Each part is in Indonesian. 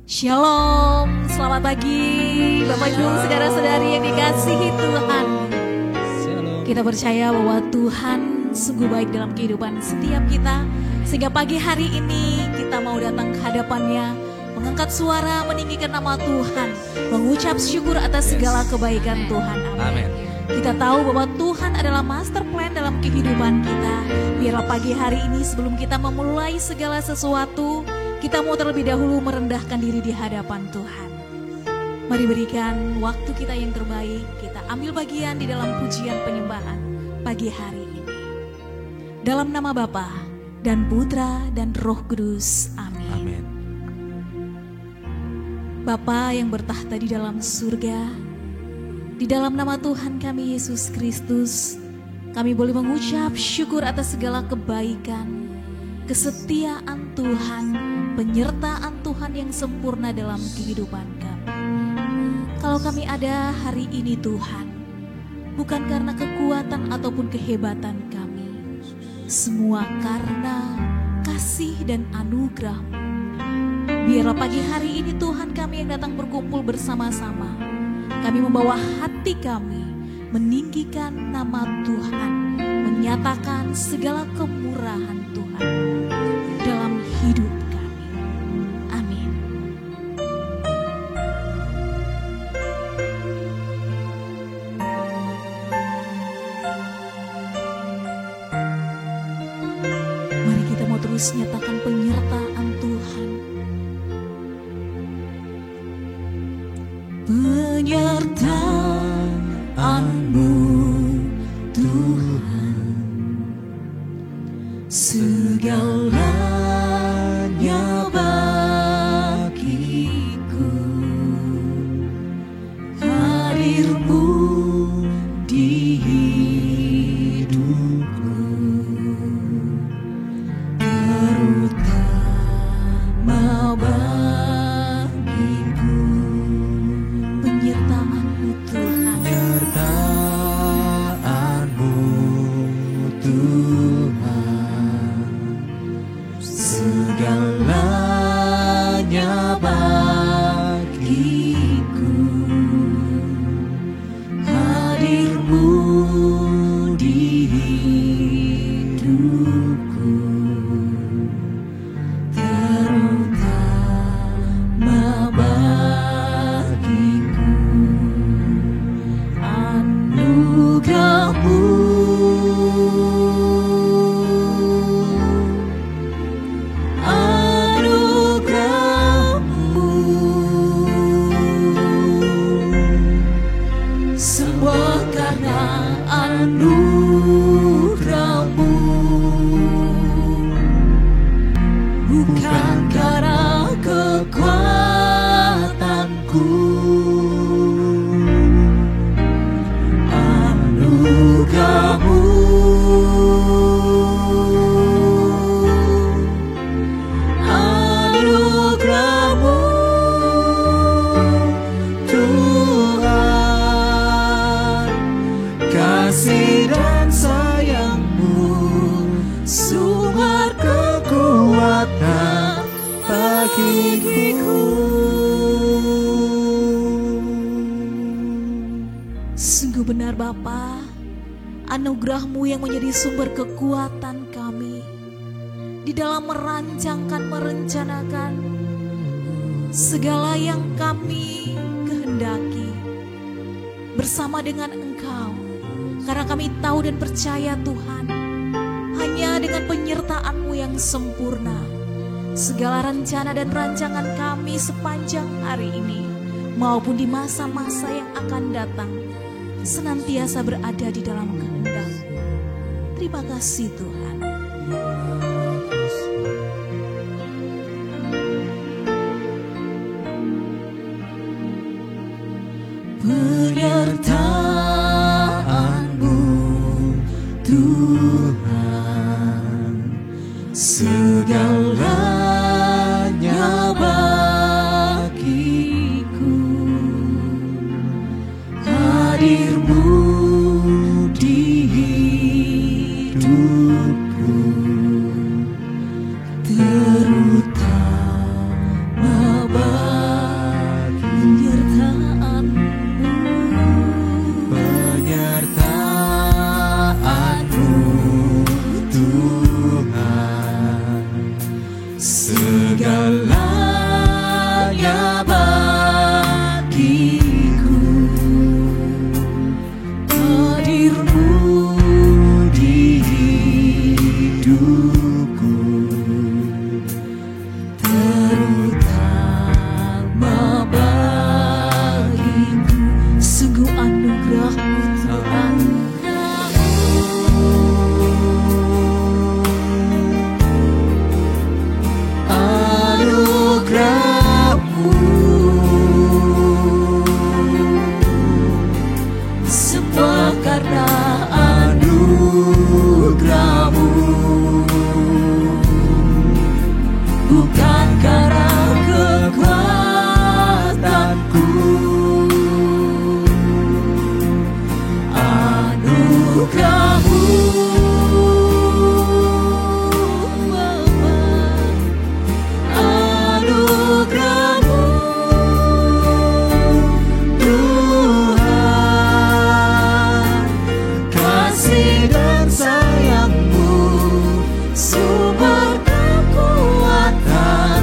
Shalom, selamat pagi Bapak Ibu saudara-saudari yang dikasihi Tuhan. Kita percaya bahwa Tuhan sungguh baik dalam kehidupan setiap kita, sehingga pagi hari ini kita mau datang ke hadapannya, mengangkat suara, meninggikan nama Tuhan, mengucap syukur atas segala kebaikan Tuhan. Amin. Kita tahu bahwa Tuhan adalah master plan dalam kehidupan kita. Biarlah pagi hari ini sebelum kita memulai segala sesuatu, kita mau terlebih dahulu merendahkan diri di hadapan Tuhan. Mari berikan waktu kita yang terbaik, kita ambil bagian di dalam pujian penyembahan pagi hari ini. Dalam nama Bapa dan Putra dan Roh Kudus. Amin. Amin. Bapa yang bertahta di dalam surga, di dalam nama Tuhan kami Yesus Kristus, kami boleh mengucap syukur atas segala kebaikan, kesetiaan Tuhan, penyertaan Tuhan yang sempurna dalam kehidupan kami. Kalau kami ada hari ini Tuhan, bukan karena kekuatan ataupun kehebatan kami, semua karena kasih dan anugerah-Mu. Biarlah pagi hari ini Tuhan kami yang datang berkumpul bersama-sama, kami membawa hati kami meninggikan nama Tuhan, menyatakan segala kemurahan Tuhan dalam hidup kami. Amin. Mari kita mau terus nyatakan penyertaan Tuhan. Penyertaan-Mu Tuhan, segalanya bagiku. Hadir-Mu di hidupku, terutama bagiku. Penyertaan-Mu Tuhan, Penyertaan-Mu Tuhan, segalanya bagiku. Hadir-Mu di hidupku, terutama bagiku. Anugerah-Mu, anugerah-Mu, semua karena anugerah-Mu, bukan karena kekuatanku. Anugerah-Mu, anugerah-Mu Tuhan, kasih dan sayang-Mu, sumber kekuatan bagiku. sungguh benar Bapa, anugerah-Mu yang menjadi sumber kekuatan kami di dalam merancangkan, merencanakan segala yang kami kehendaki bersama dengan Engkau. Karena kami tahu dan percaya Tuhan, hanya dengan penyertaan-Mu yang sempurna, segala rencana dan rancangan kami sepanjang hari ini maupun di masa-masa yang akan datang senantiasa berada di dalam kehendak. Terima kasih Tuhan. Penyertaan-Mu Tuhan, segalanya bagiku. Hadir-Mu di hidupku, segalanya bagiku. Hadirmu di hidupku, terutama bagiku. Sungguh anugerah-Mu Tuhan. Anugerah-Mu, Semua karena anugerah-Mu, bukan karena kekuatanku. Anugerah-Mu, anugerah-Mu, Tuhan, kasih dan sayang-Mu, sumber kekuatan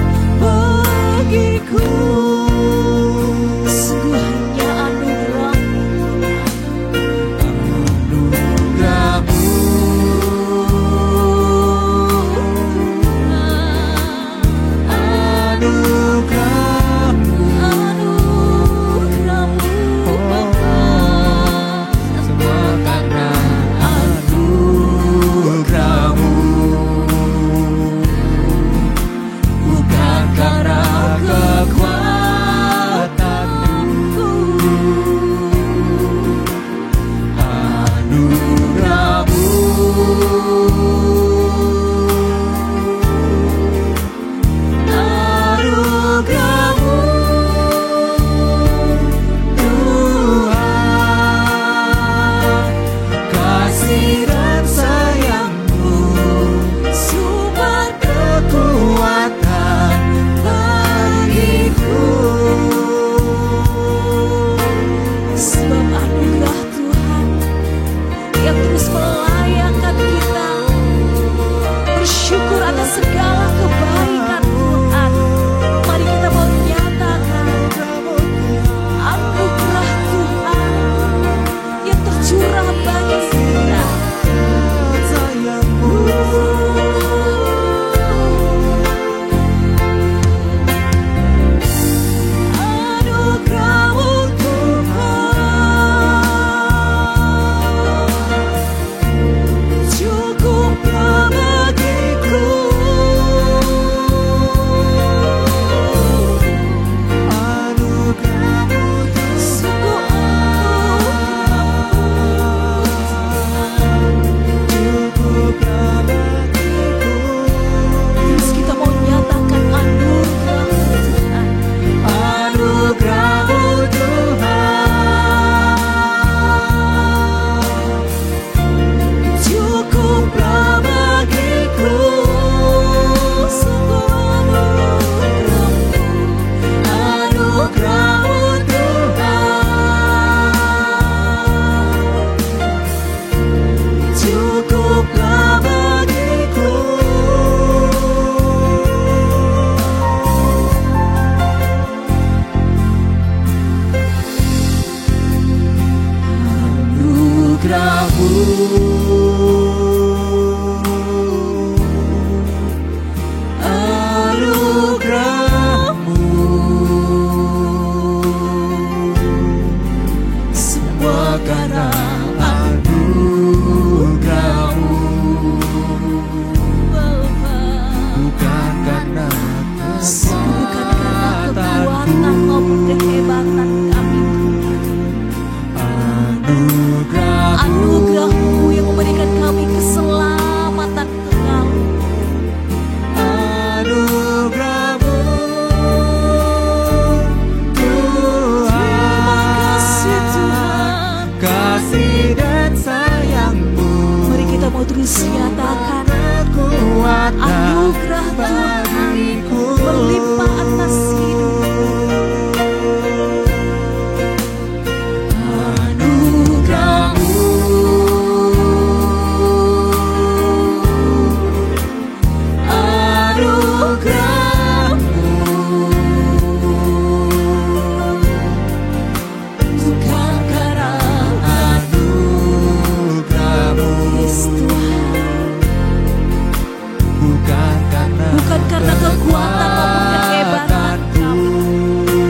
kekuatan maupun kehebatanmu,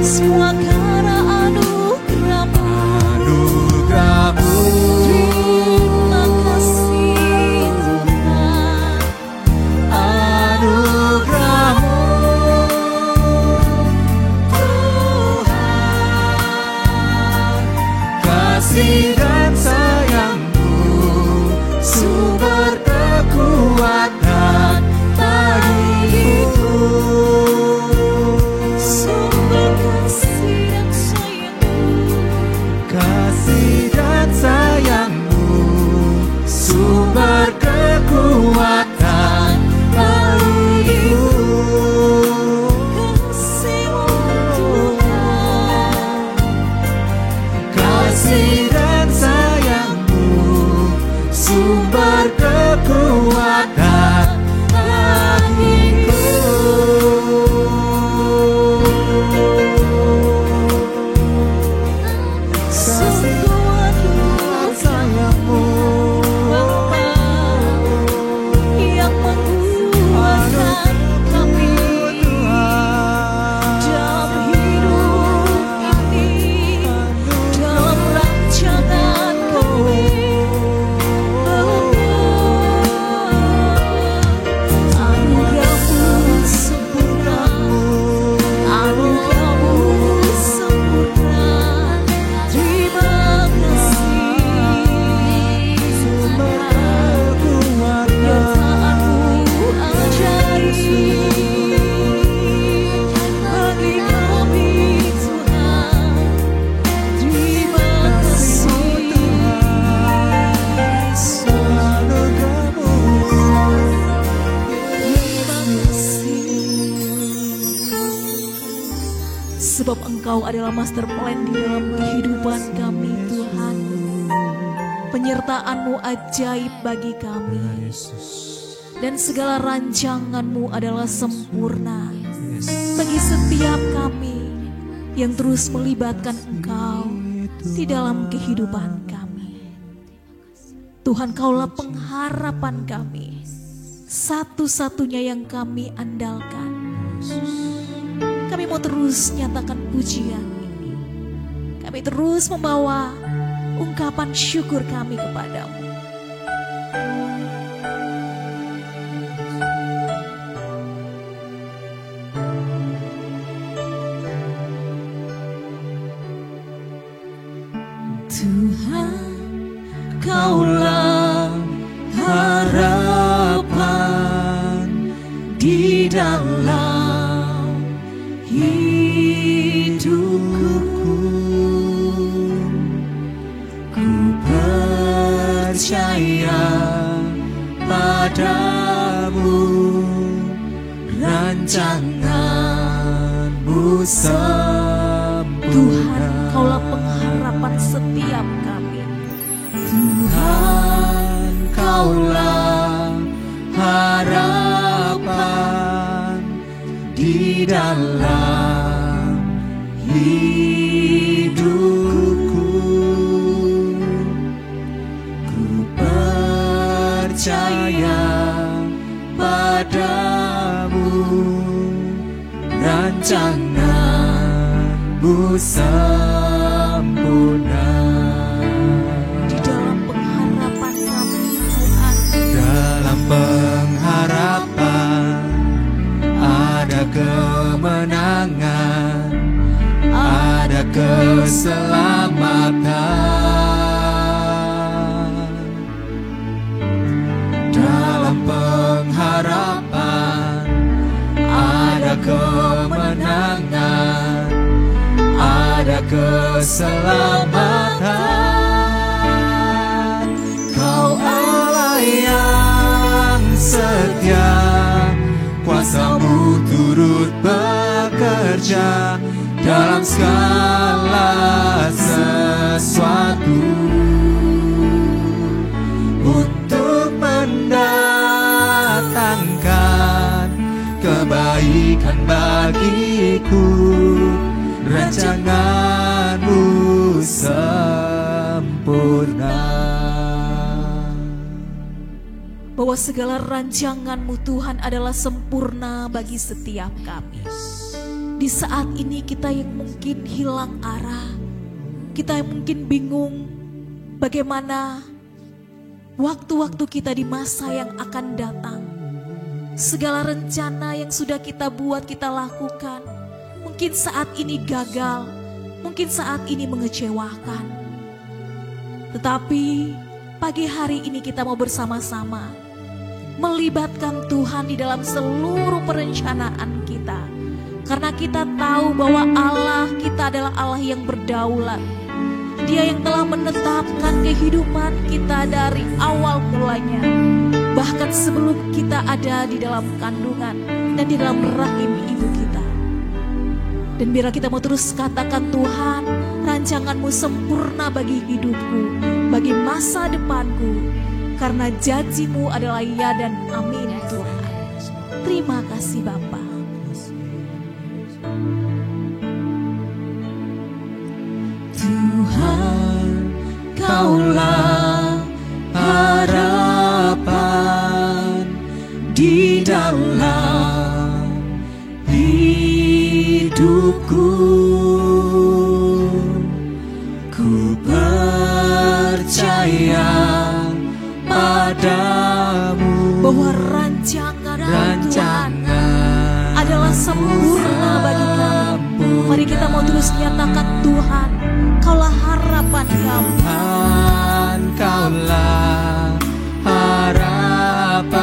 semua karena anugerah-Mu. Terima kasih Tuhan, Anugerah-Mu, Tuhan, kasih dan sayang-Mu, sumber kekuatan bagiku. sumber kasih dan sayang-Mu, Kasih dan sayang-Mu, sumber kekuatan bagiku. kasih-Mu Tuhan, Kasih dan sayang-Mu, sumber kekuatan bagiku. sungguh anugerah Sayang-Mu, Bapa yang menguatkan kami dalam hidup ini, dalam rancangan kami. Anugerah-Mu sempurna, anugerah-Mu sempurna. Terima kasih Tuhan, nyertaan-Mu ajaib bagi kami Tuhan. Terima kasih Yesus. Terima kasih, sebab Engkau adalah master plan di dalam kehidupan kami Tuhan. Penyertaan-Mu ajaib bagi kami, dan segala rancangan-Mu adalah sempurna bagi setiap kami yang terus melibatkan Engkau di dalam kehidupan kami. Tuhan, Kaulah pengharapan kami, satu-satunya yang kami andalkan. Kami mau terus nyatakan pujian ini. Kami terus membawa ungkapan syukur kami kepadamu. Tuhan, Kaulah harapan di dalam hidupku. Ku percaya padamu, rancangan-Mu sempurna. Tuhan, Kaulah pengharapan setiap kami. Tuhan, Kaulah harapan di dalam hidupku. Ku percaya padamu, rancangan-Mu sempurna. Di dalam pengharapan kami Tuhan, Dalam pengharapan ada kemenangan, ada keselamatan. Dalam pengharapan ada kemenangan, ada keselamatan. Kau Allah yang setia, kuasa-Mu turut bekerja dalam segala sesuatu untuk mendatangkan kebaikan bagiku. Rancangan-Mu sempurna. bahwa segala rancangan-Mu Tuhan adalah sempurna bagi setiap kami. Di saat ini kita yang mungkin hilang arah, kita yang mungkin bingung bagaimana waktu-waktu kita di masa yang akan datang. Segala rencana yang sudah kita buat, kita lakukan, mungkin saat ini gagal, mungkin saat ini mengecewakan. Tetapi pagi hari ini kita mau bersama-sama melibatkan Tuhan di dalam seluruh perencanaan kita. Karena kita tahu bahwa Allah kita adalah Allah yang berdaulat. Dia yang telah menetapkan kehidupan kita dari awal mulanya. Bahkan sebelum kita ada di dalam kandungan dan di dalam rahim ibu kita. Dan biarlah kita mau terus katakan, Tuhan, rancangan-Mu sempurna bagi hidupku, bagi masa depanku. Karena janji-Mu adalah ya dan amin, Tuhan. Terima kasih Bapa. Tuhan, Kaulah harapan di dalam hidupku. Ku percaya padamu bahwa rancangan Tuhan adalah sempurna bagi kami. Mari kita mau terus nyatakan, Tuhan, Kaulah harapan kami. Tuhan, Kaulah harapan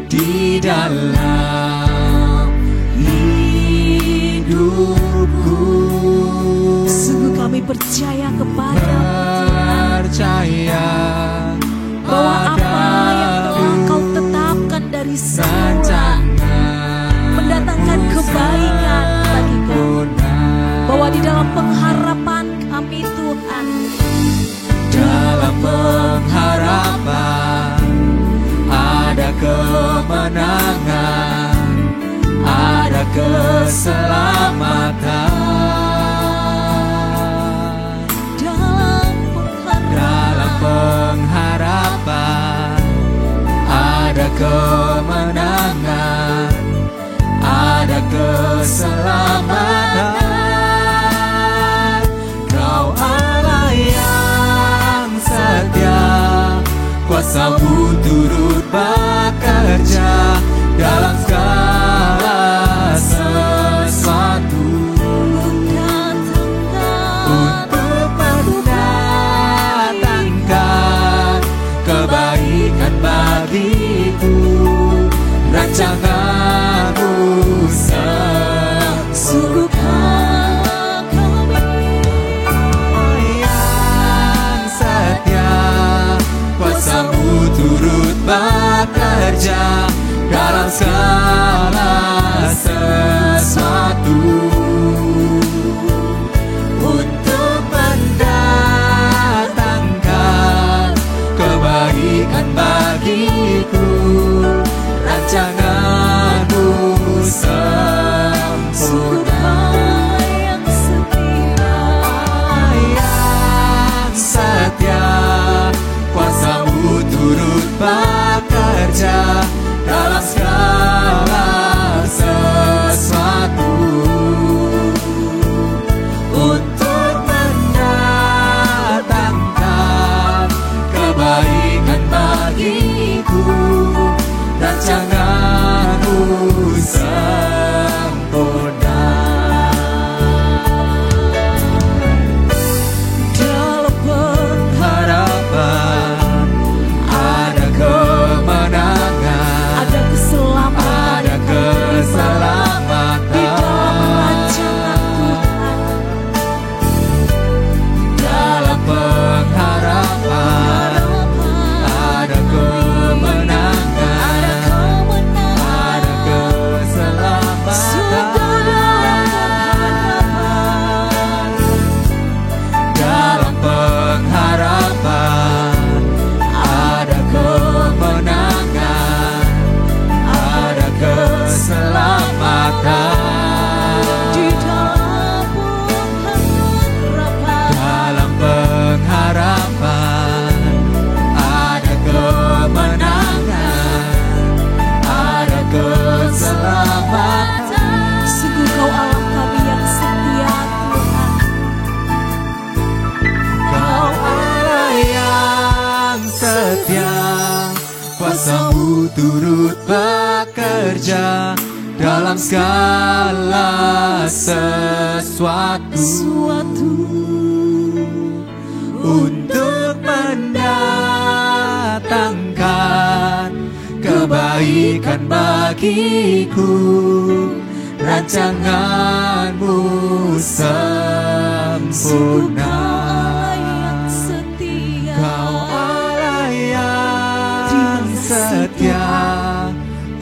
di dalam hidupku. Sungguh kami percaya kepada-Mu, Percaya bahwa apa yang telah Kau tetapkan dari semula mendatangkan kebaikan bagi kami. Bahwa di dalam pengharapan kami, Tuhan, dalam pengharapan ada kemenangan, ada keselamatan. Dalam pengharapan ada kemenangan, ada keselamatan. Kau Allah yang setia, kuasa-Mu turut bekerja dalam segala sesuatu untuk mendatangkan kebaikan bagiku. Rancangan-Mu sungguh yang setia, kuasa-Mu turut segala sesuatu untuk mendatangkan kebaikan bagiku. Rancangan-Mu sempurna. Kau Allah yang setia,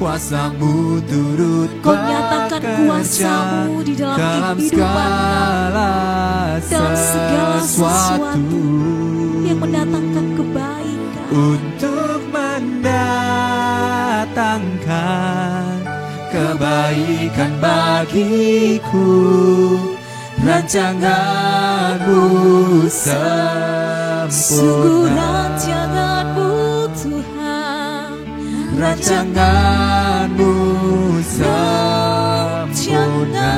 kuasa-Mu turut Kau nyatakan kuasa-Mu di dalam kehidupan kami, dalam segala sesuatu yang mendatangkan kebaikan, untuk mendatangkan kebaikan bagiku. Rancangan-Mu sempurna. sungguh rancangan-Mu Tuhan, Rancangan-Mu sempurna.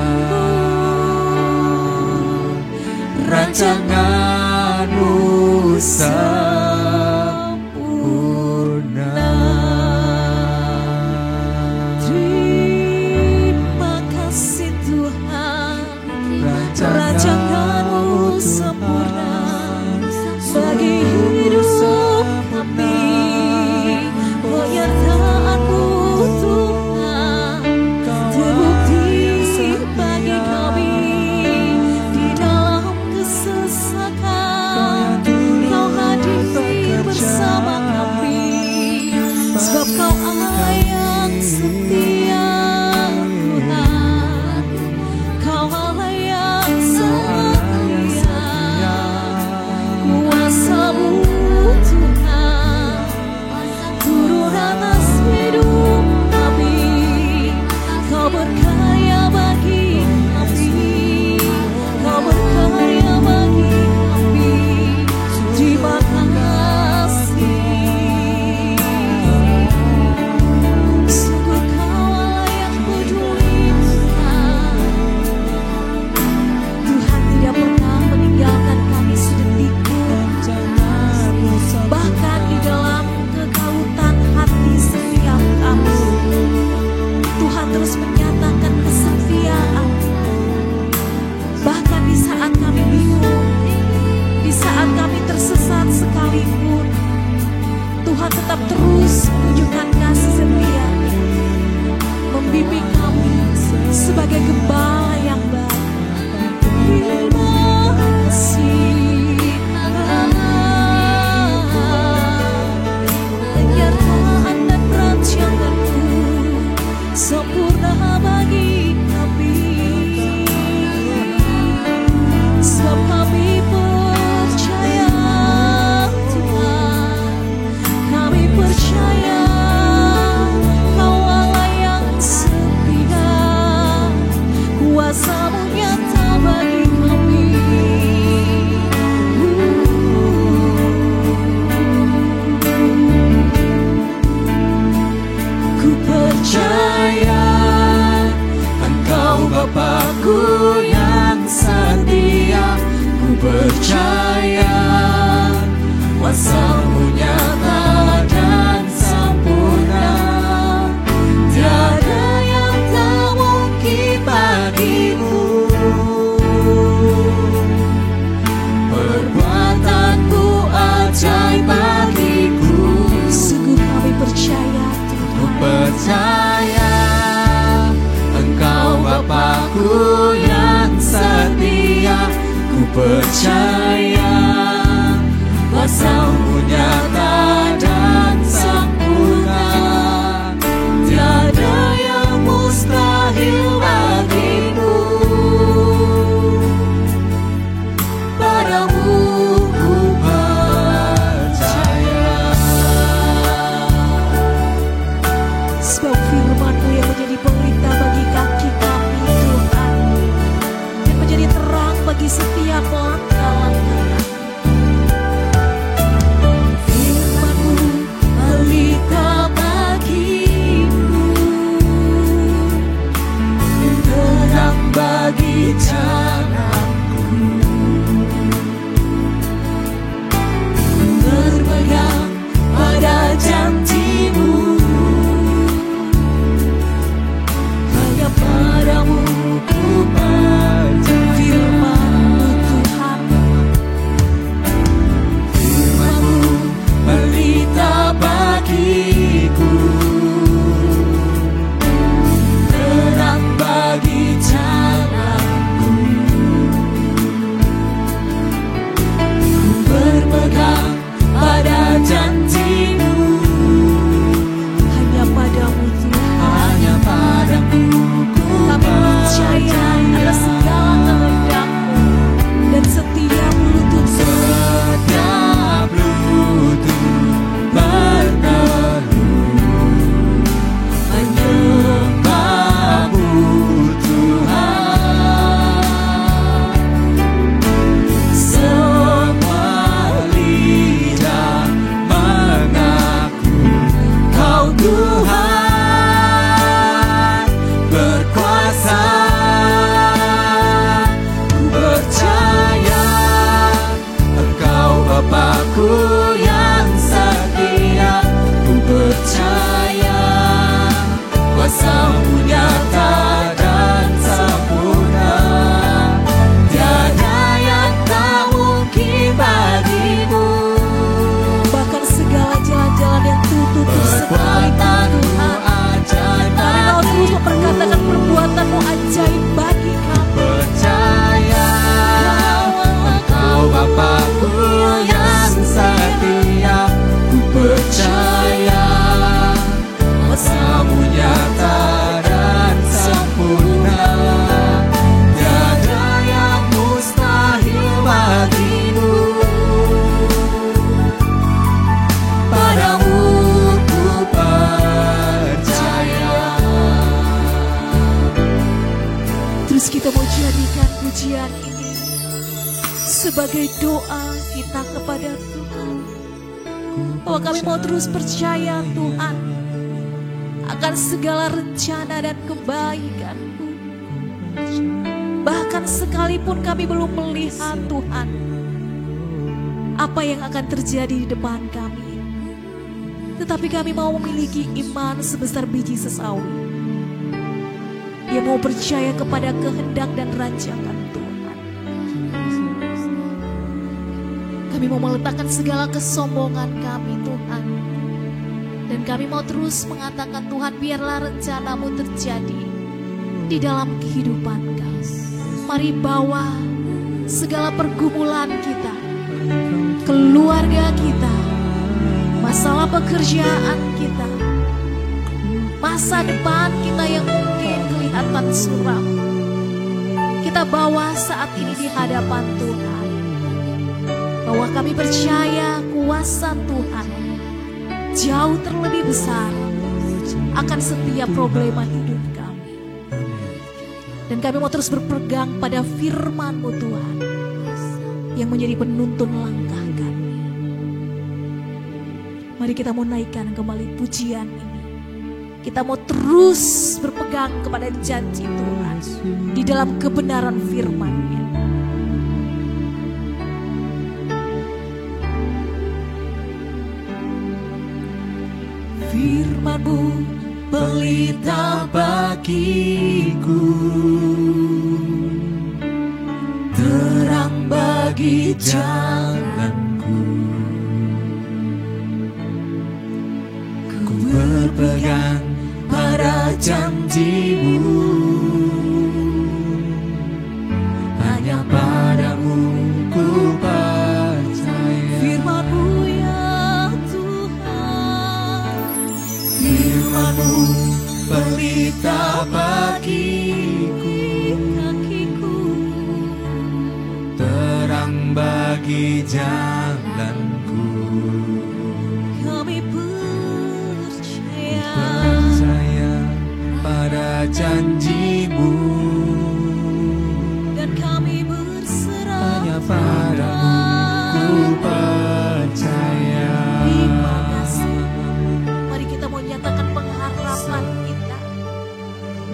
Rancangan-Mu sempurna. terima kasih Tuhan. Rancangan-Mu sempurna bagi hidup kami. Penyertaan-Mu Tuhan terbukti bagi kami di dalam kesesakan. Kau hadir bersama kami, sebab Kau Allah yang setia Tuhan. Kau Allah yang setia. Kuasa-Mu Tuhan turun atas hidup kami. Kau berkarya bagi kami. Kau berkarya bagi kami. Terima kasih. Sungguh Kau Allah yang peduli Tuhan. Tuhan tidak pernah meninggalkan kami sedetik pun. Bahkan di dalam kekautan hati setiap kami, Tuhan terus menyatakan kesetiaan. Bahkan di saat kami bingung, di saat kami tersesat sekalipun, Tuhan tetap terus menunjukkan kasih setia-Nya, membimbing kami sebagai gembala yang baik. Terima kasih. Penyertaan dan rancangan-Mu sempurna bagi kami. Sebab kami percaya Tuhan, kami percaya Kau Allah yang setia. Kuasa-Mu nyata bagi kami. Ku percaya Engkau Bapa-Ku yang setia. Ku percaya kuasa-Mu nyata dan sempurna. Tiada yang tak mungkin bagimu. Perbuatan-Mu ajaib bagiku. Sungguh kami percaya Tuhan. Ku percaya Engkau Bapa-Ku yang setia. Ku percaya kuasa-Mu nyata dan sempurna. Tiada yang mustahil bagimu. Padamu ku percaya. Sebab firman-Mu yang menjadi pelita bagi kaki kami Tuhan, dan menjadi terang bagi setiap langkah-langkah kami. Kudus, kita mau jadikan pujian ini sebagai doa kita kepada Tuhan, bahwa kami mau terus percaya Tuhan akan segala rencana dan kebaikan-Mu. Bahkan sekalipun kami belum melihat Tuhan apa yang akan terjadi di depan kami, tetapi kami mau memiliki iman sebesar biji sesawi yang mau percaya kepada kehendak dan rancangan Tuhan. Kami mau meletakkan segala kesombongan kami Tuhan, dan kami mau terus mengatakan, Tuhan, biarlah rencana-Mu terjadi di dalam kehidupan kami. Mari bawa segala pergumulan kita, keluarga kita, masalah pekerjaan kita, masa depan kita yang mungkin kelihatan suram, kita bawa saat ini di hadapan Tuhan, bahwa kami percaya kuasa Tuhan jauh terlebih besar akan setiap problema hidup kami. Dan kami mau terus berpegang pada firman-Mu Tuhan yang menjadi penuntun langkah kami. Mari kita mau naikkan kembali pujian ini. Kita mau terus berpegang kepada janji Tuhan di dalam kebenaran firman-Nya. Firman-Mu pelita bagiku, terang bagi jalanku. Ku berpegang pada janji-Mu, hanya pada-Mu ku percaya. Firman-Mu ya Tuhan, Firman-Mu pelita bagiku, terang bagi jalanku. kami Percaya pada janji-Mu, dan kami berserah hanya pada-Mu ku percaya. Terima kasih. Mari kita mau nyatakan pengharapan kita.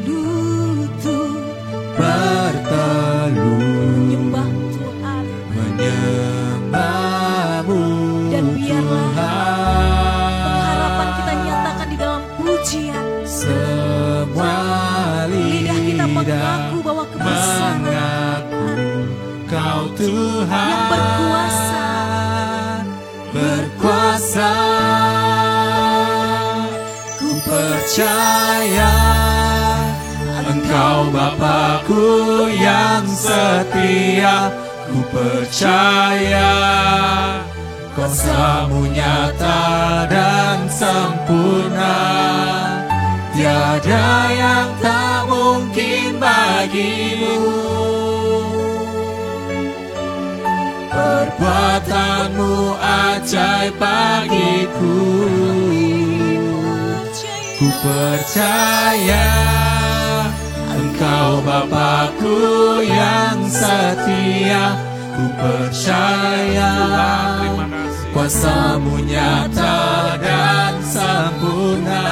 Lutut Berteluh menyembah Tuhan, menyembah-Mu, dan biarlah Tuhan. pengharapan kita nyatakan di dalam pujian. Semua Lidah kita mengaku bahwa kebesaran mengaku Kau Tuhan yang berkuasa, berkuasa. Ku percaya Engkau Bapa-Ku yang setia. Ku percaya kuasa-Mu nyata dan sempurna. Tiada yang tak mungkin bagi-Mu. Perbuatan-Mu ajaib bagiku. Ku percaya Engkau Bapa-Ku yang setia. Ku percaya kuasa-Mu nyata dan sempurna.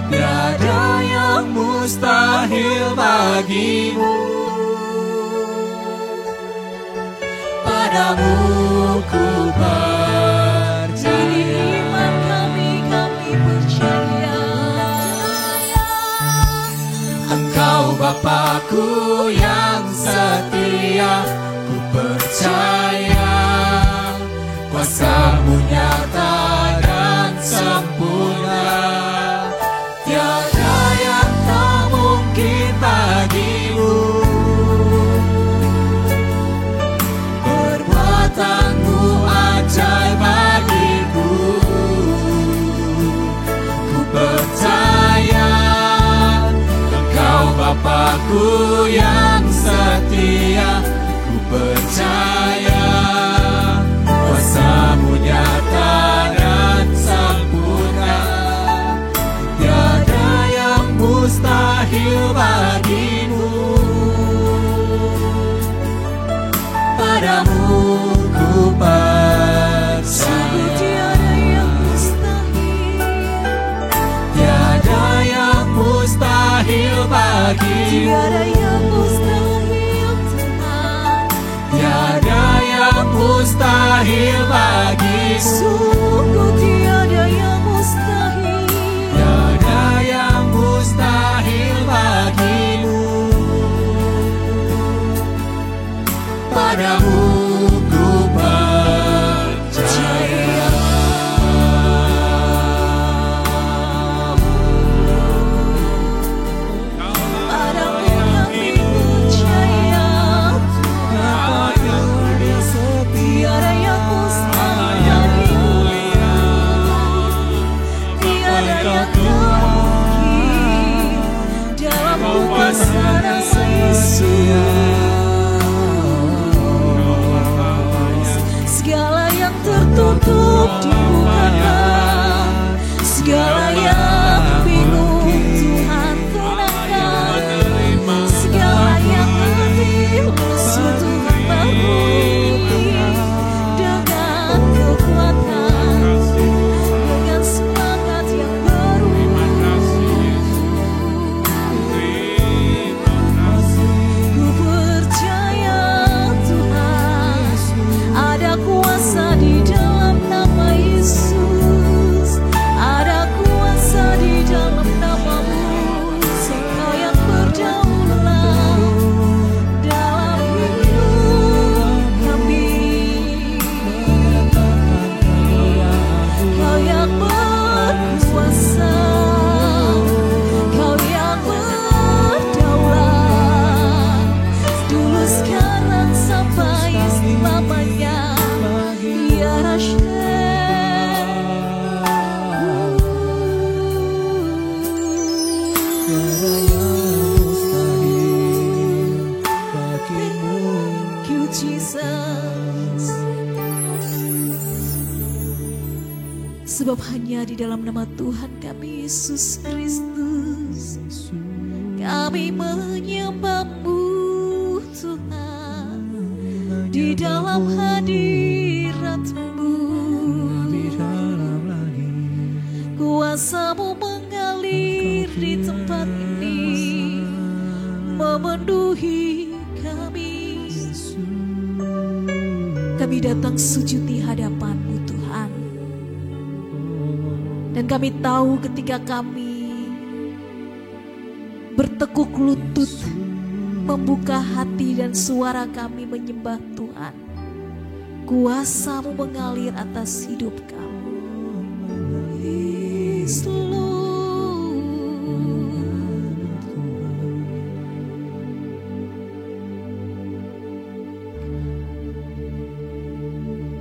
Tiada yang mustahil bagi-Mu. Padamu ku percaya. iman kami percaya. Engkau Bapa-Ku yang setia. Ku percaya kuasa-Mu nyata dan sempurna. Tiada yang tak mungkin bagi-Mu. Perbuatan-Mu ajaib bagiku. Ku percaya Engkau Bapa-Ku yang setia. Ku percaya kuasa-Mu nyata dan sempurna. Tiada yang mustahil bagi-Mu. Padamu ku percaya. Tiada yang mustahil, Tiada yang mustahil bagimu. tiada yang mustahil Tuhan. Tiada yang mustahil bagimu. Sungguh tiada yang mustahil. Tiada yang mustahil bagimu. Padamu ku percaya. Padamu kami percaya. Tiada yang mustahil bagimu. Tiada yang tak mungkin dalam kuasa nama Yesus. Segala yang tertutup dibukakan, segala yang bingung Tuhan tenangkan, segala yang adil musuh Tuhan barui dengan kekuatan, dengan semangat yang baru. Ku percaya Tuhan, ada kuasa di dalam nama Yesus, ada kuasa di dalam namamu. Engkau yang berdaulat dalam hidup kami, Kau yang berkuasa, Kau yang berdaulat dulu, sekarang, sampai selamanya. Ya Thank you, Jesus. Sebab hanya di dalam nama Tuhan kami Yesus Kristus kami menyembah-Mu Tuhan, di dalam hadirat-Mu kuasa-Mu mengalir di tempat ini, memenuhi kami. Kami datang sujud di hadapan-Mu Tuhan, dan kami tahu ketika kami bertekuk lutut, membuka hati dan suara kami menyembah Tuhan, kuasa-Mu mengalir atas hidup kami. Yes, Lord.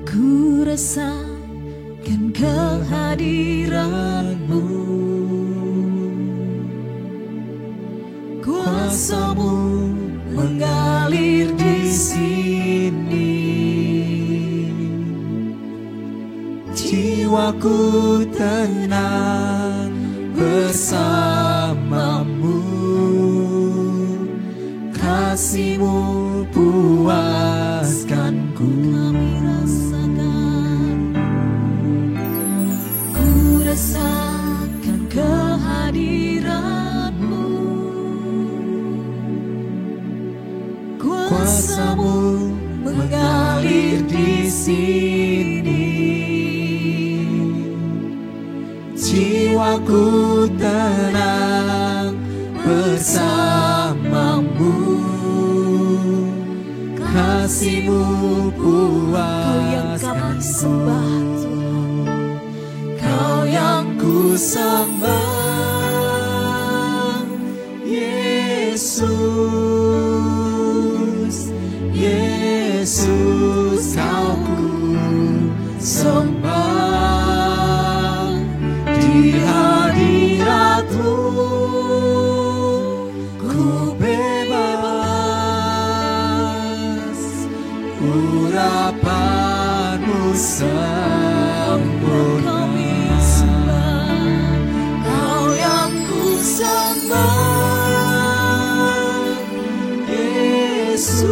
Ku rasakan kehadiran-Mu, kuasa-Mu mengalir di sini. Jiwaku tenang bersama-Mu, kasih-Mu puaskanku. Kami rasakan, ku rasakan kehadiran-Mu, kuasa-Mu mengalir di sini. Jiwaku tenang bersama-Mu, kasih-Mu Kau yang kami sembah puaskanku. Tuhan, Kau yang ku sembah, Yesus, Yesus, Kau ku sembah. Di hadirat-Mu ku bebas, urapan-Mu sempurna. Kau yang ku sembah, Yesus,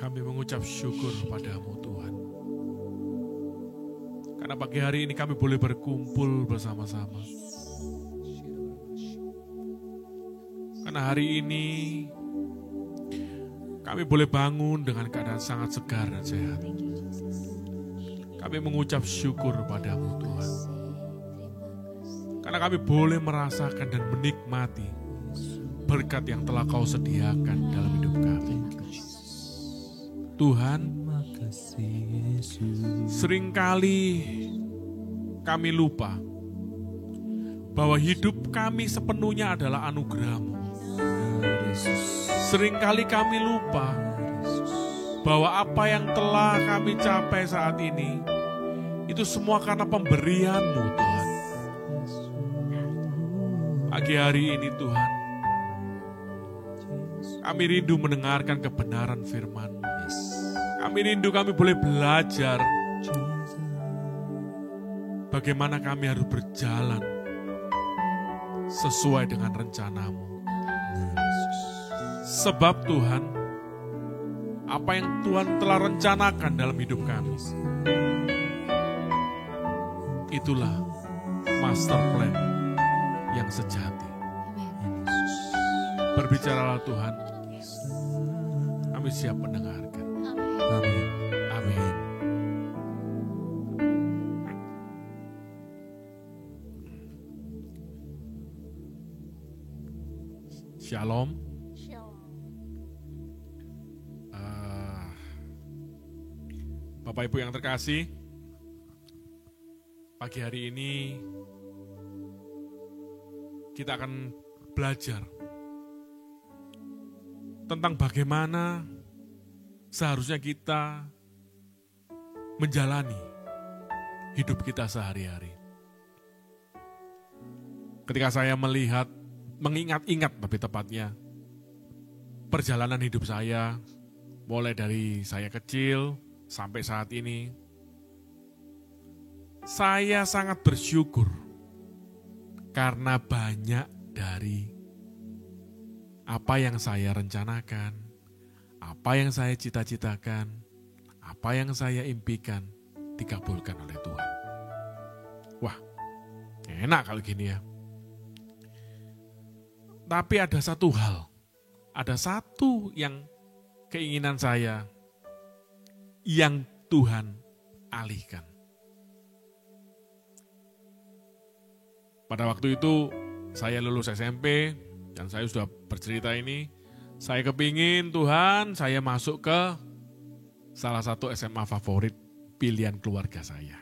Kami mengucap syukur padamu Tuhan. Karena pagi hari ini kami boleh berkumpul bersama-sama. Karena hari ini kami boleh bangun dengan keadaan sangat segar dan sehat. Kami mengucap syukur padamu Tuhan. Karena kami boleh merasakan dan menikmati berkat yang telah kau sediakan dalam hidup kami. Tuhan, seringkali kami lupa bahwa hidup kami sepenuhnya adalah anugerah-Mu. Seringkali kami lupa bahwa apa yang telah kami capai saat ini itu semua karena pemberian-Mu Tuhan. Pagi hari ini Tuhan, kami rindu mendengarkan kebenaran firman-Mu. Kami rindu kami boleh belajar bagaimana kami harus berjalan sesuai dengan rencana-Mu. Sebab Tuhan, apa yang Tuhan telah rencanakan dalam hidup kami, itulah master plan yang sejati. Berbicaralah Tuhan, kami siap mendengarkan. Amin. Amin. Shalom. Bapak Ibu yang terkasih, pagi hari ini kita akan belajar tentang bagaimana seharusnya kita menjalani hidup kita sehari-hari. Ketika saya melihat, mengingat-ingat lebih tepatnya, perjalanan hidup saya, mulai dari saya kecil sampai saat ini, saya sangat bersyukur karena banyak dari apa yang saya rencanakan, apa yang saya cita-citakan, apa yang saya impikan dikabulkan oleh Tuhan. Wah, enak kalau gini ya. Tapi ada satu hal, ada satu yang keinginan saya yang Tuhan alihkan. Pada waktu itu saya lulus SMP dan saya sudah bercerita ini, saya kepingin Tuhan saya masuk ke salah satu SMA favorit pilihan keluarga saya.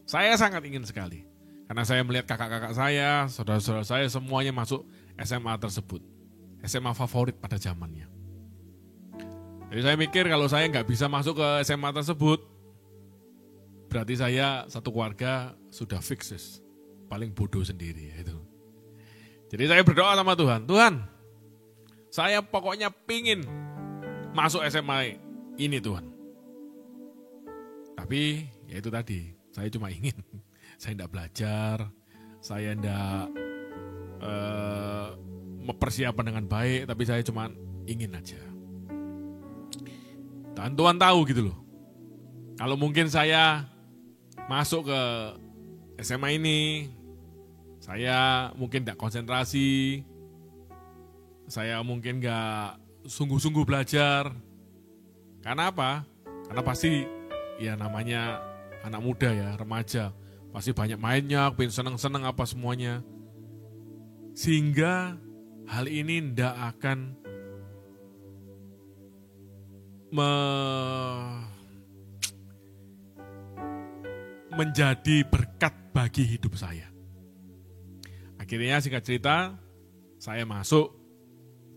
Saya sangat ingin sekali, karena saya melihat kakak-kakak saya, saudara-saudara saya semuanya masuk SMA tersebut. SMA favorit pada zamannya. Jadi saya mikir kalau saya nggak bisa masuk ke SMA tersebut, berarti saya satu keluarga sudah fix, paling bodoh sendiri. Itu. Jadi saya berdoa sama Tuhan, Tuhan, saya pokoknya pingin masuk SMA ini Tuhan. Tapi ya itu tadi, saya cuma ingin, saya tidak belajar, saya tidak mempersiapkan dengan baik, tapi saya cuma ingin aja. Dan Tuhan tahu gitu loh, kalau mungkin saya masuk ke SMA ini, saya mungkin tidak konsentrasi, saya mungkin gak sungguh-sungguh belajar. Karena apa? Karena pasti ya namanya anak muda ya, remaja, pasti banyak mainnya, pengen seneng-seneng apa semuanya. Sehingga hal ini tidak akan menjadi berkat bagi hidup saya. Akhirnya singkat cerita, saya masuk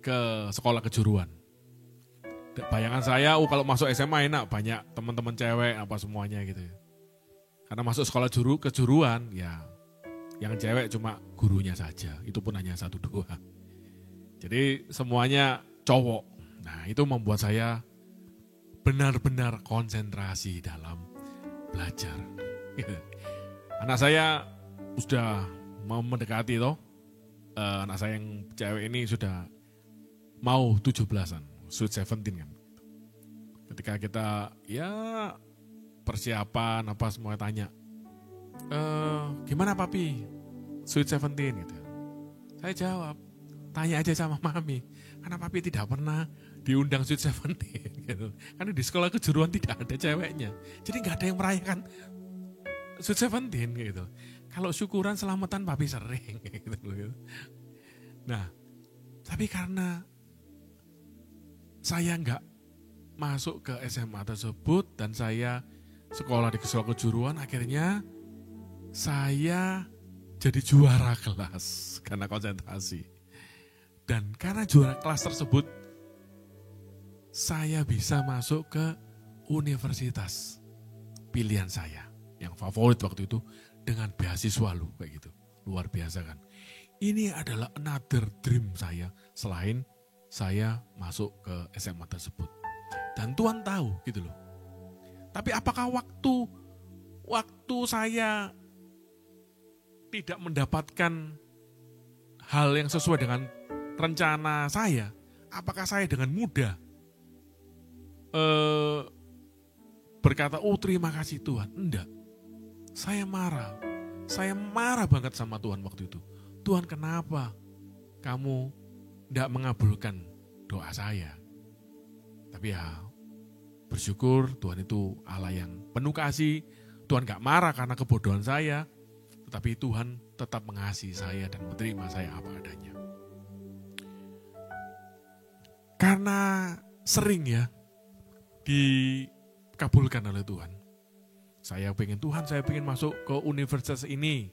ke sekolah kejuruan. Bayangan saya, kalau masuk SMA enak, banyak teman-teman cewek apa semuanya gitu. Karena masuk sekolah kejuruan, ya yang cewek cuma gurunya saja, itu pun hanya 1-2. Jadi semuanya cowok. Nah itu membuat saya benar-benar konsentrasi dalam belajar. Anak saya sudah mau mendekati toh. Anak saya yang cewek ini sudah mau 17-an, sweet 17 kan. Ketika kita ya persiapan apa semua tanya, gimana papi, sweet 17 gitu. Saya jawab, tanya aja sama mami. Karena papi tidak pernah diundang Sweet Seventeen. Gitu. Karena di sekolah kejuruan tidak ada ceweknya. Jadi gak ada yang merayakan Sweet Seventeen gitu. Kalau syukuran selamatan papi sering gitu. Nah, tapi karena saya nggak masuk ke SMA tersebut dan saya sekolah di sekolah kejuruan, akhirnya saya jadi juara kelas karena konsentrasi. Dan karena juara kelas tersebut, saya bisa masuk ke universitas pilihan saya yang favorit waktu itu dengan beasiswa kayak gitu. Luar biasa kan. Ini adalah another dream saya selain saya masuk ke SMA tersebut. Dan Tuhan tahu gitu loh. Tapi apakah waktu saya tidak mendapatkan hal yang sesuai dengan rencana saya, apakah saya dengan mudah berkata, oh terima kasih Tuhan? Enggak. Saya marah banget sama Tuhan waktu itu. Tuhan, kenapa kamu tidak mengabulkan doa saya? Tapi ya bersyukur Tuhan itu Allah yang penuh kasih. Tuhan gak marah karena kebodohan saya. Tetapi Tuhan tetap mengasihi saya dan menerima saya apa adanya. Karena sering ya dikabulkan oleh Tuhan. Saya pengen masuk ke universitas ini.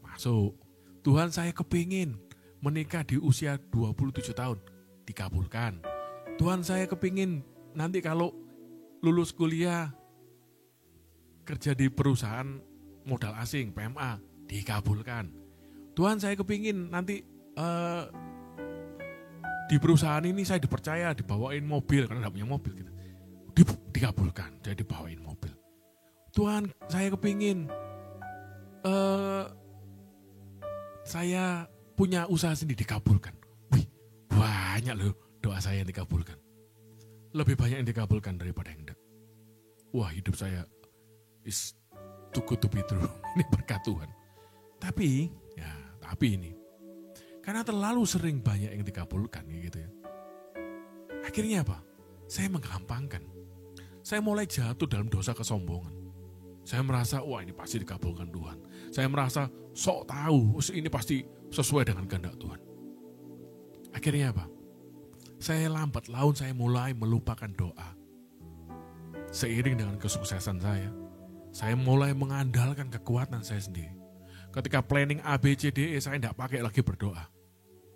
Masuk. Tuhan, saya kepingin menikah di usia 27 tahun. Dikabulkan. Tuhan, saya kepingin nanti kalau lulus kuliah kerja di perusahaan modal asing, PMA. Dikabulkan. Tuhan, saya kepingin nanti di perusahaan ini saya dipercaya dibawain mobil karena tidak punya mobil gitu. Dikabulkan, saya dibawain mobil. Tuhan, saya kepingin saya punya usaha sendiri, dikabulkan. Wih, banyak loh doa saya yang dikabulkan. Lebih banyak yang dikabulkan daripada yang enggak. Wah, hidup saya is too good to be true. Ini berkat Tuhan. Tapi ini karena terlalu sering banyak yang dikabulkan gitu ya. Akhirnya apa? Saya menggampangkan. Saya mulai jatuh dalam dosa kesombongan. Saya merasa, wah ini pasti dikabulkan Tuhan. Saya merasa sok tahu, ini pasti sesuai dengan kehendak Tuhan. Akhirnya apa? Saya lambat laun saya mulai melupakan doa. Seiring dengan kesuksesan saya mulai mengandalkan kekuatan saya sendiri. Ketika planning A, B, C, D, E, saya tidak pakai lagi berdoa.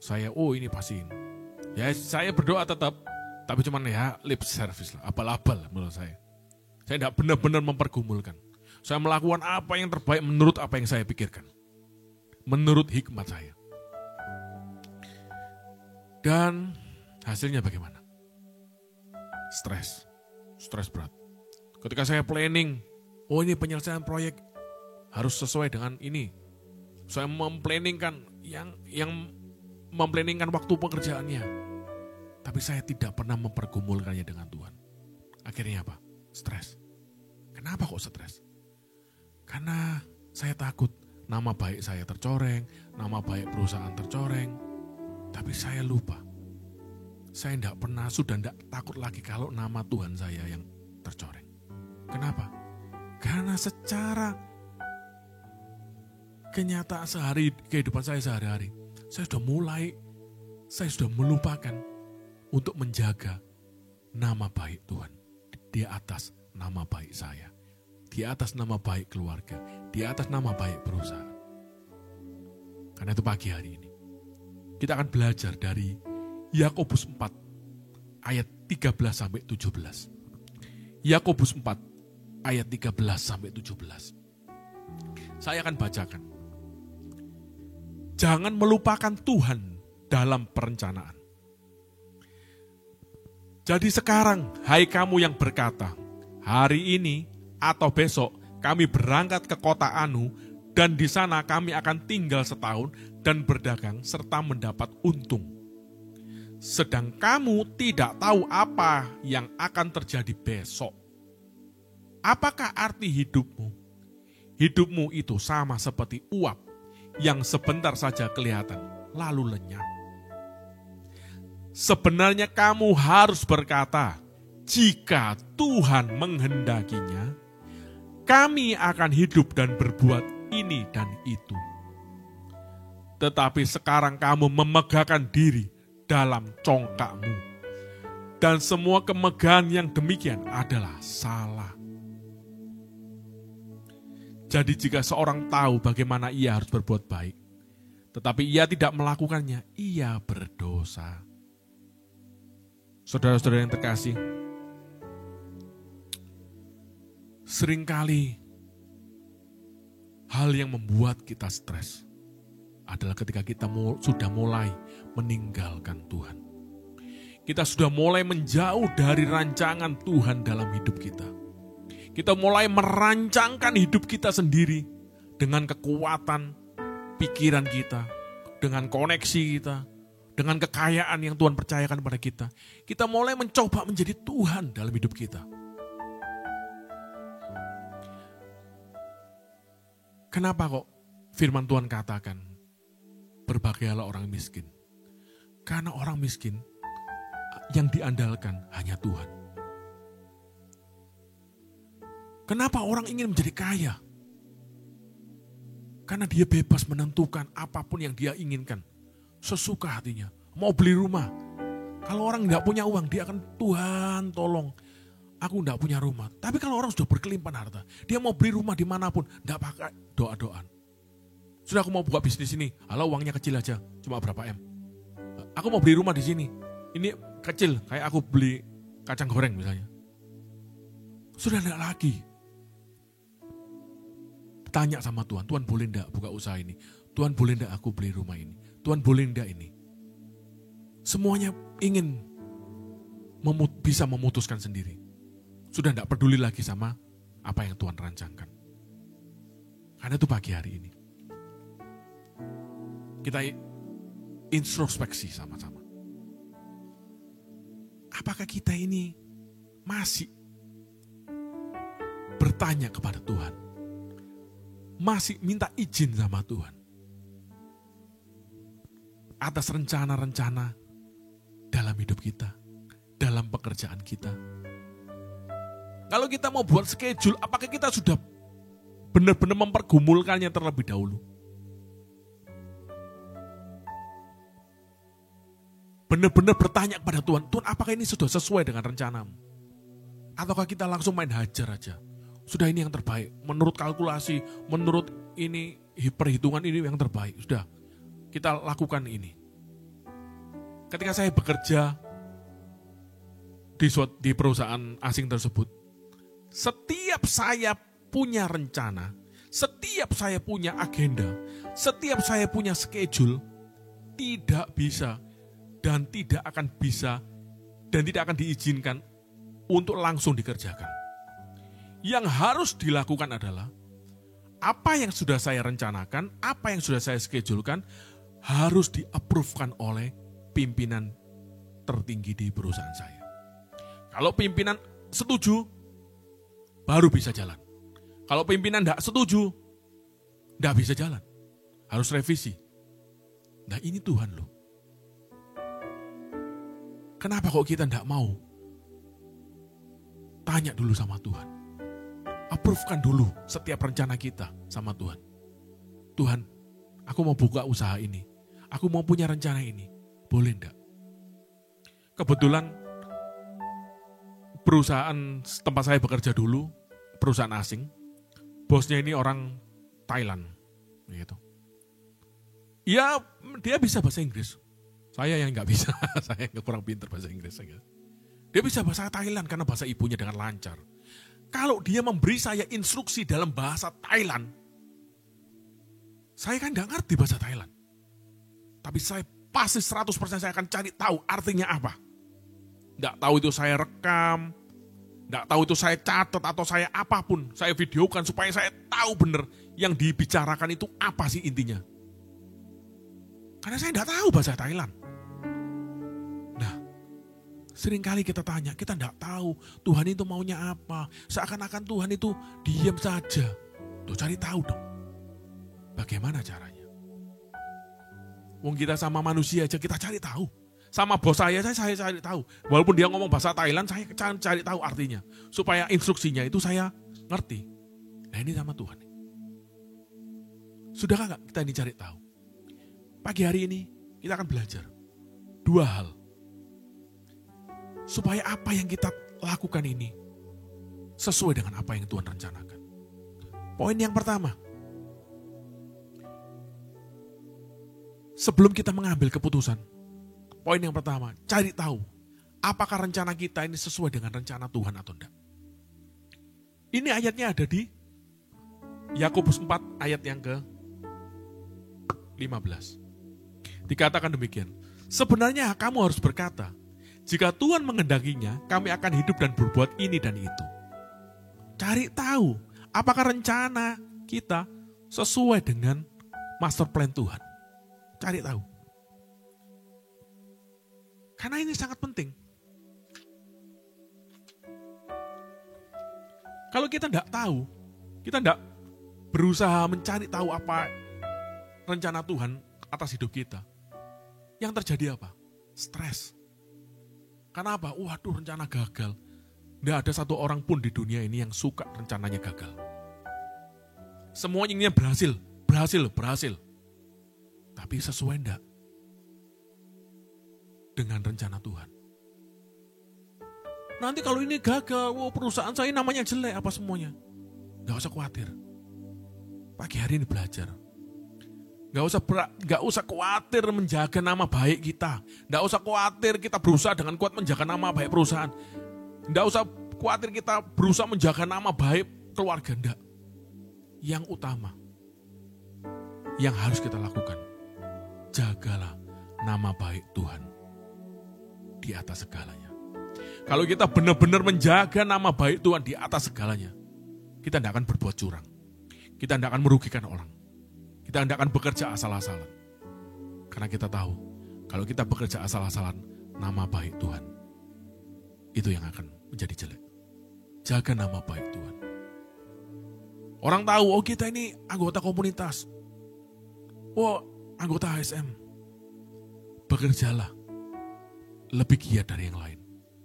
Saya, ini pasti ini. Ya saya berdoa tetap, tapi cuman ya lip service lah, abal-abal menurut saya. Saya tidak benar-benar mempergumulkan. Saya melakukan apa yang terbaik menurut apa yang saya pikirkan. Menurut hikmat saya. Dan hasilnya bagaimana? Stres berat. Ketika saya planning, ini penyelesaian proyek harus sesuai dengan ini. Saya memplanningkan yang memplanningkan waktu pekerjaannya. Tapi saya tidak pernah mempergumulkannya dengan Tuhan. Akhirnya apa? Stres. Kenapa kok stres? Karena saya takut nama baik saya tercoreng, nama baik perusahaan tercoreng. Tapi saya lupa. Saya sudah tidak takut lagi kalau nama Tuhan saya yang tercoreng. Kenapa? Karena secara kenyataan kehidupan saya sehari-hari, saya sudah melupakan untuk menjaga nama baik Tuhan di atas nama baik saya, di atas nama baik keluarga, di atas nama baik perusahaan. Karena itu pagi hari ini kita akan belajar dari Yakobus 4 ayat 13 sampai 17. Yakobus 4 ayat 13 sampai 17. Saya akan bacakan. Jangan melupakan Tuhan dalam perencanaan. Jadi sekarang, hai kamu yang berkata, hari ini atau besok kami berangkat ke kota Anu dan di sana kami akan tinggal setahun dan berdagang serta mendapat untung. Sedang kamu tidak tahu apa yang akan terjadi besok. Apakah arti hidupmu? Hidupmu itu sama seperti uap yang sebentar saja kelihatan lalu lenyap. Sebenarnya kamu harus berkata, jika Tuhan menghendakinya, kami akan hidup dan berbuat ini dan itu. Tetapi sekarang kamu memegahkan diri dalam congkakmu. Dan semua kemegahan yang demikian adalah salah. Jadi jika seorang tahu bagaimana ia harus berbuat baik, tetapi ia tidak melakukannya, ia berdosa. Saudara-saudara yang terkasih, seringkali hal yang membuat kita stres adalah ketika kita sudah mulai meninggalkan Tuhan. Kita sudah mulai menjauh dari rancangan Tuhan dalam hidup kita. Kita mulai merancangkan hidup kita sendiri dengan kekuatan pikiran kita, dengan koneksi kita, dengan kekayaan yang Tuhan percayakan kepada kita. Kita mulai mencoba menjadi Tuhan dalam hidup kita. Kenapa kok firman Tuhan katakan, berbahagialah orang miskin? Karena orang miskin yang diandalkan hanya Tuhan. Kenapa orang ingin menjadi kaya? Karena dia bebas menentukan apapun yang dia inginkan. Sesuka hatinya. Mau beli rumah. Kalau orang tidak punya uang, dia akan, Tuhan tolong, aku tidak punya rumah. Tapi kalau orang sudah berkelimpahan harta, dia mau beli rumah dimanapun, tidak pakai doa-doaan. Sudah, aku mau buka bisnis ini, halo uangnya kecil aja, cuma berapa M. Aku mau beli rumah di sini, ini kecil, kayak aku beli kacang goreng misalnya. Sudah tidak lagi. Tanya sama Tuhan, Tuhan boleh tidak buka usaha ini? Tuhan boleh tidak aku beli rumah ini? Tuhan boleh tidak ini? Semuanya ingin bisa memutuskan sendiri. Sudah tidak peduli lagi sama apa yang Tuhan rancangkan. Karena itu pagi hari ini, kita introspeksi sama-sama. Apakah kita ini masih bertanya kepada Tuhan? Masih minta izin sama Tuhan atas rencana-rencana dalam hidup kita, dalam pekerjaan kita. Kalau kita mau buat schedule, apakah kita sudah benar-benar mempergumulkannya terlebih dahulu? Benar-benar bertanya kepada Tuhan, Tuhan apakah ini sudah sesuai dengan rencanamu? Ataukah kita langsung main hajar aja? Sudah ini yang terbaik, menurut kalkulasi, menurut ini perhitungan ini yang terbaik. Sudah, kita lakukan ini. Ketika saya bekerja di perusahaan asing tersebut, setiap saya punya rencana, setiap saya punya agenda, setiap saya punya schedule, tidak bisa dan tidak akan bisa dan tidak akan diizinkan untuk langsung dikerjakan. Yang harus dilakukan adalah apa yang sudah saya rencanakan, apa yang sudah saya schedulekan harus di-approve-kan oleh pimpinan tertinggi di perusahaan saya. Kalau pimpinan setuju, baru bisa jalan. Kalau pimpinan tidak setuju, tidak bisa jalan. Harus revisi. Nah ini Tuhan loh. Kenapa kok kita tidak mau tanya dulu sama Tuhan? Approve-kan dulu setiap rencana kita sama Tuhan. Tuhan, aku mau buka usaha ini. Aku mau punya rencana ini. Boleh enggak? Kebetulan perusahaan tempat saya bekerja dulu, perusahaan asing, bosnya ini orang Thailand. Gitu. Ya, dia bisa bahasa Inggris. Saya yang nggak bisa, saya yang kurang pintar bahasa Inggris. Dia bisa bahasa Thailand karena bahasa ibunya dengan lancar. Kalau dia memberi saya instruksi dalam bahasa Thailand, saya kan nggak ngerti bahasa Thailand. Tapi saya pasti 100% saya akan cari tahu artinya apa. Nggak tahu itu saya rekam, nggak tahu itu saya catat atau saya apapun. Saya videokan supaya saya tahu benar yang dibicarakan itu apa sih intinya. Karena saya nggak tahu bahasa Thailand. Nah, seringkali kita tanya, kita nggak tahu Tuhan itu maunya apa. Seakan-akan Tuhan itu diam saja. Tuh cari tahu dong. Bagaimana caranya? Wong kita sama manusia aja kita cari tahu. Sama bos saya cari tahu. Walaupun dia ngomong bahasa Thailand, saya cari tahu artinya. Supaya instruksinya itu saya ngerti. Nah ini sama Tuhan. Sudahkah nggak kita ini cari tahu? Pagi hari ini kita akan belajar 2 hal. Supaya apa yang kita lakukan ini sesuai dengan apa yang Tuhan rencanakan. Poin yang pertama. Sebelum kita mengambil keputusan, poin yang pertama, cari tahu apakah rencana kita ini sesuai dengan rencana Tuhan atau tidak. Ini ayatnya ada di Yakobus 4 ayat yang ke-15. Dikatakan demikian, sebenarnya kamu harus berkata, jika Tuhan menghendakinya, kami akan hidup dan berbuat ini dan itu. Cari tahu apakah rencana kita sesuai dengan master plan Tuhan. Cari tahu. Karena ini sangat penting. Kalau kita tidak tahu, kita tidak berusaha mencari tahu apa rencana Tuhan atas hidup kita. Yang terjadi apa? Stres. Kenapa? Waduh, rencana gagal. Tidak ada satu orang pun di dunia ini yang suka rencananya gagal. Semuanya inginnya berhasil. Tapi sesuai enggak dengan rencana Tuhan. Nanti kalau ini gagal, perusahaan saya namanya jelek apa semuanya. Gak usah khawatir. Pagi hari ini belajar. Gak usah khawatir menjaga nama baik kita. Gak usah khawatir kita berusaha dengan kuat menjaga nama baik perusahaan. Gak usah khawatir kita berusaha menjaga nama baik keluarga. Enggak. Yang utama, yang harus kita lakukan, jagalah nama baik Tuhan di atas segalanya. Kalau kita benar-benar menjaga nama baik Tuhan di atas segalanya, kita tidak akan berbuat curang. Kita tidak akan merugikan orang. Kita tidak akan bekerja asal-asalan. Karena kita tahu, kalau kita bekerja asal-asalan, nama baik Tuhan, itu yang akan menjadi jelek. Jaga nama baik Tuhan. Orang tahu, oh kita ini anggota komunitas. Oh anggota HSM. Bekerjalah lebih giat dari yang lain.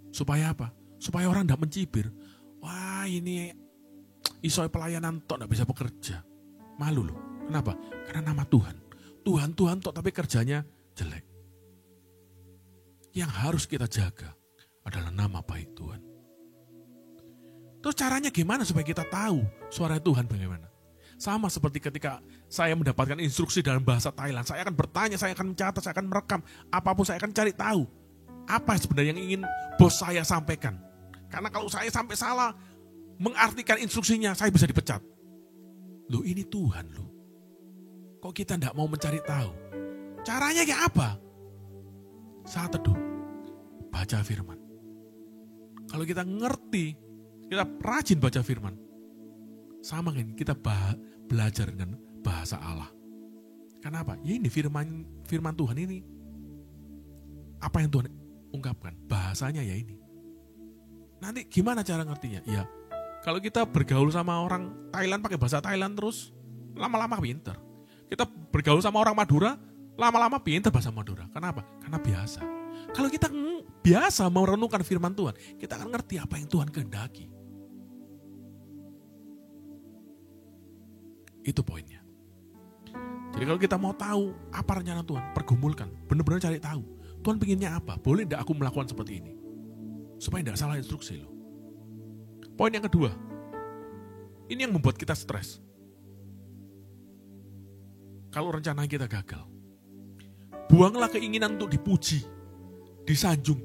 Supaya apa? Supaya orang tidak mencibir. Wah ini isoy pelayanan tok tidak bisa bekerja. Malu loh. Kenapa? Karena nama Tuhan. Tuhan tok tapi kerjanya jelek. Yang harus kita jaga adalah nama baik Tuhan. Terus caranya gimana supaya kita tahu suara Tuhan bagaimana? Sama seperti ketika saya mendapatkan instruksi dalam bahasa Thailand. Saya akan bertanya, saya akan mencatat, saya akan merekam. Apapun saya akan cari tahu. Apa sebenarnya yang ingin bos saya sampaikan. Karena kalau saya sampai salah mengartikan instruksinya, saya bisa dipecat. Loh ini Tuhan loh. Kok kita tidak mau mencari tahu? Caranya kayak apa? Saat teduh, baca firman. Kalau kita ngerti, kita rajin baca firman. Sama kan kita belajar dengan bahasa Allah. Kenapa? Ya ini firman Tuhan ini. Apa yang Tuhan ungkapkan? Bahasanya ya ini. Nanti gimana cara ngertinya? Ya kalau kita bergaul sama orang Thailand pakai bahasa Thailand terus, lama-lama pinter. Kita bergaul sama orang Madura, lama-lama pinter bahasa Madura. Kenapa? Karena biasa. Kalau kita biasa merenungkan firman Tuhan, kita akan ngerti apa yang Tuhan kehendaki. Itu poinnya. Jadi kalau kita mau tahu apa rencana Tuhan, pergumulkan. Benar-benar cari tahu. Tuhan pinginnya apa? Boleh tidak aku melakukan seperti ini? Supaya tidak salah instruksi loh. Poin yang kedua. Ini yang membuat kita stres. Kalau rencana kita gagal. Buanglah keinginan untuk dipuji, disanjung,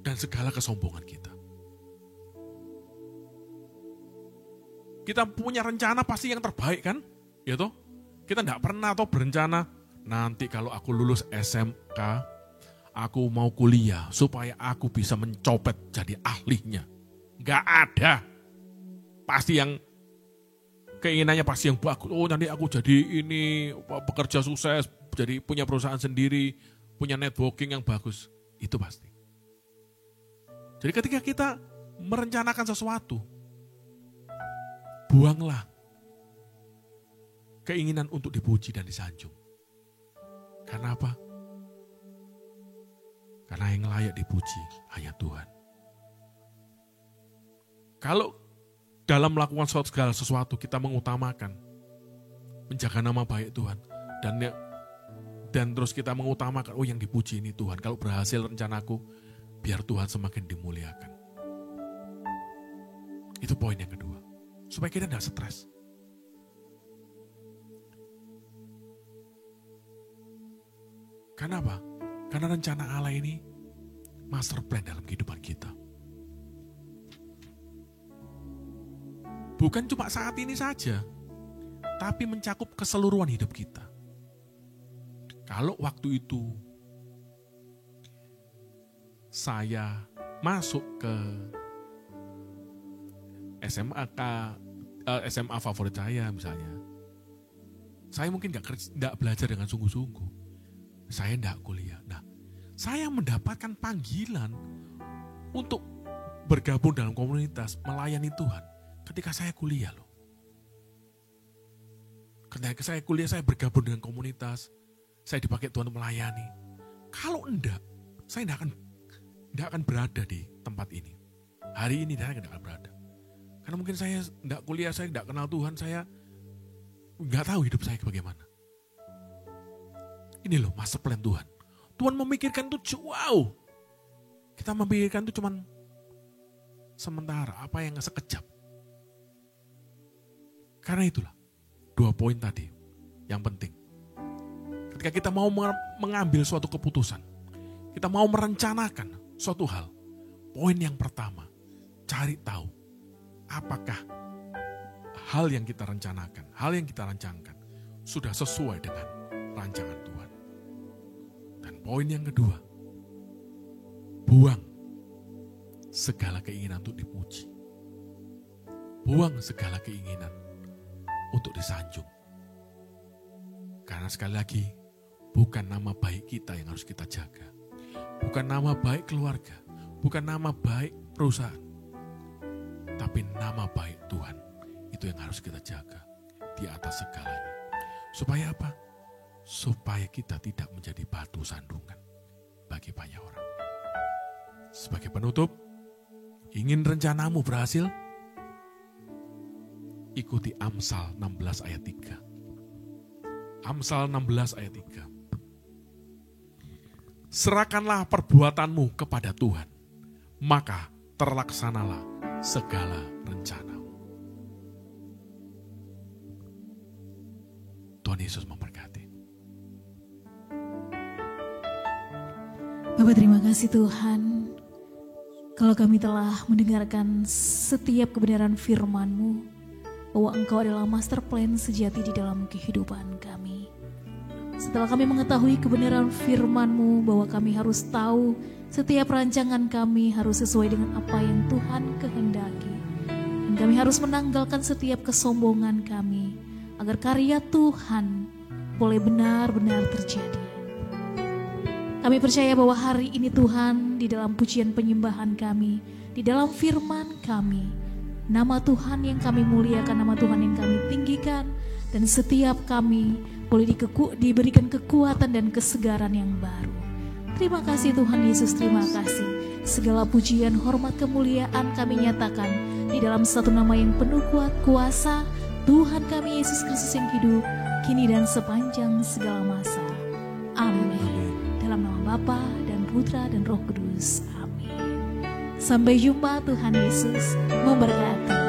dan segala kesombongan kita. Kita punya rencana pasti yang terbaik kan? Ya toh? Kita tidak pernah toh berencana, nanti kalau aku lulus SMK, aku mau kuliah supaya aku bisa mencopet jadi ahlinya. Gak ada. Pasti yang keinginannya pasti yang bagus. Oh nanti aku jadi ini, bekerja sukses, jadi punya perusahaan sendiri, punya networking yang bagus. Itu pasti. Jadi ketika kita merencanakan sesuatu, buanglah keinginan untuk dipuji dan disanjung. Karena apa? Karena yang layak dipuji hanya Tuhan. Kalau dalam melakukan segala sesuatu kita mengutamakan menjaga nama baik Tuhan dan terus kita mengutamakan yang dipuji ini Tuhan. Kalau berhasil rencanaku, biar Tuhan semakin dimuliakan. Itu poin yang kedua. Supaya kita tidak stres. Karena apa? Karena rencana Allah ini master plan dalam kehidupan kita. Bukan cuma saat ini saja, tapi mencakup keseluruhan hidup kita. Kalau waktu itu saya masuk ke SMA favorit saya misalnya, saya mungkin nggak belajar dengan sungguh-sungguh. Saya nggak kuliah. Nah, saya mendapatkan panggilan untuk bergabung dalam komunitas, melayani Tuhan ketika saya kuliah loh. Ketika saya kuliah, saya bergabung dengan komunitas, saya dipakai Tuhan untuk melayani. Kalau enggak, saya enggak akan berada di tempat ini. Hari ini saya enggak akan berada. Karena mungkin saya enggak kuliah, saya enggak kenal Tuhan, saya enggak tahu hidup saya bagaimana. Ini loh master plan Tuhan. Tuhan memikirkan itu wow. Kita memikirkan itu cuman sementara, apa yang sekejap. Karena itulah 2 poin tadi yang penting. Ketika kita mau mengambil suatu keputusan, kita mau merencanakan suatu hal. Poin yang pertama, cari tahu apakah hal yang kita rencanakan, hal yang kita rancangkan sudah sesuai dengan rancangan Tuhan. Dan poin yang kedua, buang segala keinginan untuk dipuji. Buang segala keinginan untuk disanjung. Karena sekali lagi, bukan nama baik kita yang harus kita jaga. Bukan nama baik keluarga. Bukan nama baik perusahaan. Tapi nama baik Tuhan. Itu yang harus kita jaga. Di atas segalanya. Supaya apa? Supaya kita tidak menjadi batu sandungan bagi banyak orang. Sebagai penutup, ingin rencanamu berhasil? Ikuti Amsal 16 ayat 3. Amsal 16 ayat 3. Serahkanlah perbuatanmu kepada Tuhan, maka terlaksanalah segala rencanamu. Tuhan Yesus memberkati. Bapak, terima kasih Tuhan. Kalau kami telah mendengarkan setiap kebenaran firman-Mu, bahwa Engkau adalah master plan sejati di dalam kehidupan kami. Setelah kami mengetahui kebenaran firman-Mu, bahwa kami harus tahu setiap rancangan kami harus sesuai dengan apa yang Tuhan kehendaki. Dan kami harus menanggalkan setiap kesombongan kami, agar karya Tuhan boleh benar-benar terjadi. Kami percaya bahwa hari ini Tuhan, di dalam pujian penyembahan kami, di dalam firman kami, nama Tuhan yang kami muliakan, nama Tuhan yang kami tinggikan, dan setiap kami boleh diberikan kekuatan dan kesegaran yang baru. Terima kasih Tuhan Yesus, terima kasih. Segala pujian, hormat, kemuliaan kami nyatakan di dalam satu nama yang penuh kuasa, Tuhan kami Yesus Kristus yang hidup, kini dan sepanjang segala masa. Amin. Dalam nama Bapa dan Putra dan Roh Kudus. Amin. Sampai jumpa, Tuhan Yesus memberkati.